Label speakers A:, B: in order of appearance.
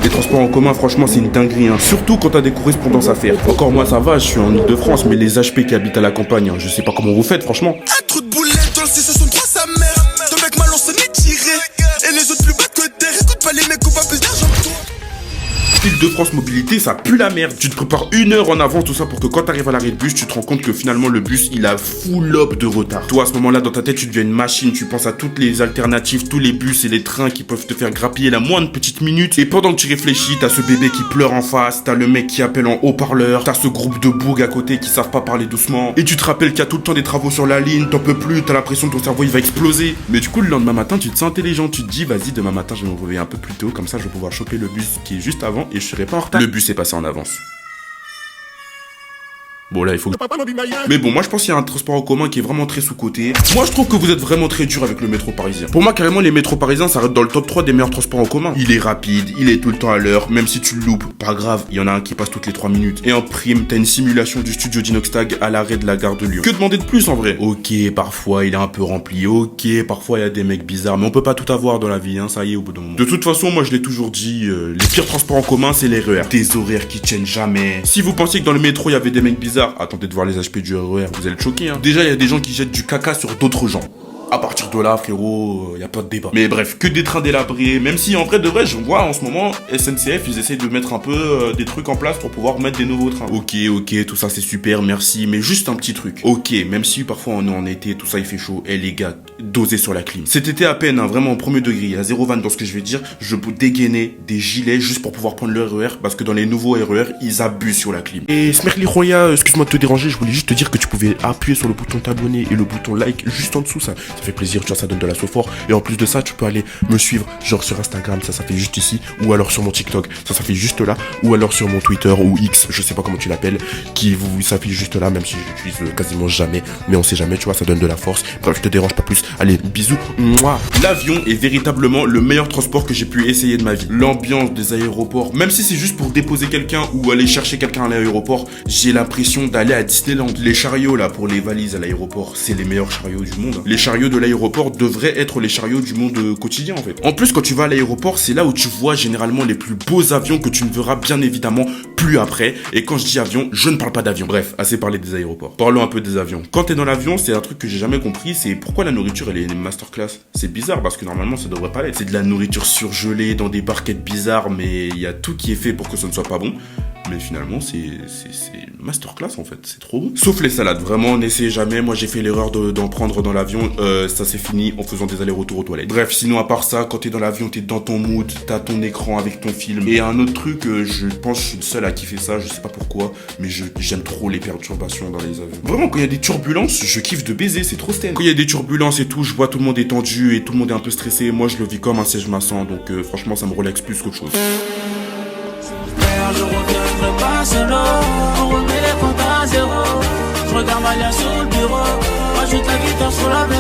A: Les transports en commun, franchement, c'est une dinguerie, hein. Surtout quand t'as des correspondances à faire. Encore moi, ça va, je suis en Ile-de-France, mais les HP qui habitent à la campagne, hein, je sais pas comment vous faites, franchement.
B: Un trou de boulette dans le 663, sa mère. Ton mec mal, on s'en est tiré. Et les autres plus bas que terre. Écoute pas les mecs, on va plus d'argent que toi.
A: Île-de-France Mobilité, ça pue la merde. Tu te prépares 1 heure en avance, tout ça pour que quand t'arrives à l'arrêt de bus, tu te rends compte que finalement le bus il a full up de retard. Toi à ce moment-là dans ta tête tu deviens une machine, tu penses à toutes les alternatives, tous les bus et les trains qui peuvent te faire grappiller la moindre petite minute. Et pendant que tu réfléchis, t'as ce bébé qui pleure en face, t'as le mec qui appelle en haut-parleur, t'as ce groupe de bougs à côté qui savent pas parler doucement. Et tu te rappelles qu'il y a tout le temps des travaux sur la ligne, t'en peux plus, t'as l'impression que ton cerveau il va exploser. Mais du coup le lendemain matin tu te sens intelligent, tu te dis vas-y demain matin je vais me réveiller un peu plus tôt, comme ça je vais pouvoir choper le bus qui est juste avant et je serai pas en retard. Le bus est passé en avance. Bon là il faut que... Mais bon moi je pense qu'il y a un transport en commun qui est vraiment très sous-coté. Moi je trouve que vous êtes vraiment très dur avec le métro parisien. Pour moi carrément les métros parisiens ça reste dans le top 3 des meilleurs transports en commun. Il est rapide, il est tout le temps à l'heure, même si tu le loupes, pas grave, il y en a un qui passe toutes les 3 minutes. Et en prime t'as une simulation du studio d'Inoxtag à l'arrêt de la gare de Lyon. Que demander de plus en vrai? Ok parfois il est un peu rempli, ok parfois il y a des mecs bizarres, mais on peut pas tout avoir dans la vie hein, ça y est au bout d'un moment. De toute façon moi je l'ai toujours dit, les pires transports en commun c'est les RER. Des horaires qui tiennent jamais. Si vous pensiez que dans le métro il y avait des mecs bizarres, attendez de voir les HP du RER, vous allez être choqués hein. Déjà il y a des gens qui jettent du caca sur d'autres gens. À partir de là, frérot, y a pas de débat. Mais bref, que des trains délabrés, même si en vrai de vrai, je vois en ce moment, SNCF, ils essayent de mettre un peu des trucs en place pour pouvoir mettre des nouveaux trains. Ok, tout ça c'est super, merci, mais juste un petit truc. Ok, même si parfois on est en été, tout ça il fait chaud, les gars, dosez sur la clim. Cet été à peine, hein, vraiment au premier degré, il y a 0 vanne dans ce que je vais dire, je peux dégainer des gilets juste pour pouvoir prendre le RER, parce que dans les nouveaux RER, ils abusent sur la clim. Et Smerly Roya, excuse-moi de te déranger, je voulais juste te dire que tu pouvais appuyer sur le bouton t'abonner et le bouton like juste en dessous, ça fait plaisir, tu vois, ça donne de la sophore. Et en plus de ça, tu peux aller me suivre, genre sur Instagram, ça fait juste ici, ou alors sur mon TikTok, ça fait juste là, ou alors sur mon Twitter ou X, je sais pas comment tu l'appelles, qui vous s'affiche juste là, même si je l'utilise quasiment jamais, mais on sait jamais, tu vois, ça donne de la force. Bref, je te dérange pas plus. Allez, bisous. Mouah. L'avion est véritablement le meilleur transport que j'ai pu essayer de ma vie. L'ambiance des aéroports, même si c'est juste pour déposer quelqu'un ou aller chercher quelqu'un à l'aéroport, j'ai l'impression d'aller à Disneyland. Les chariots là pour les valises à l'aéroport, c'est les meilleurs chariots du monde. Les chariots de l'aéroport devraient être les chariots du monde quotidien en fait. En plus quand tu vas à l'aéroport, c'est là où tu vois généralement les plus beaux avions que tu ne verras bien évidemment plus après. Et quand je dis avion, je ne parle pas d'avion. Bref, assez parlé des aéroports. Parlons un peu des avions. Quand t'es dans l'avion, c'est un truc que j'ai jamais compris, c'est pourquoi la nourriture elle est masterclass. C'est bizarre parce que normalement ça devrait pas l'être. C'est de la nourriture surgelée dans des barquettes bizarres, mais il y a tout qui est fait pour que ce ne soit pas bon. Mais finalement, c'est masterclass en fait, c'est trop bon. Sauf les salades, vraiment, n'essayez jamais. Moi, j'ai fait l'erreur d'en prendre dans l'avion. Ça s'est fini en faisant des allers-retours aux toilettes. Bref, sinon, à part ça, quand t'es dans l'avion, t'es dans ton mood, t'as ton écran avec ton film. Et un autre truc, je pense que je suis le seul à kiffer ça, je sais pas pourquoi, mais j'aime trop les perturbations dans les avions. Vraiment, quand il y a des turbulences, je kiffe de baiser, c'est trop stylé. Quand il y a des turbulences et tout, je vois tout le monde est tendu et tout le monde est un peu stressé. Moi, je le vis comme un siège maçon, donc franchement, ça me relaxe plus qu'autre chose.
C: Je reviendrai pas solo, on remet les comptes à zéro. Je regarde ma liasse sur le bureau, ajoute la guitare sur la main.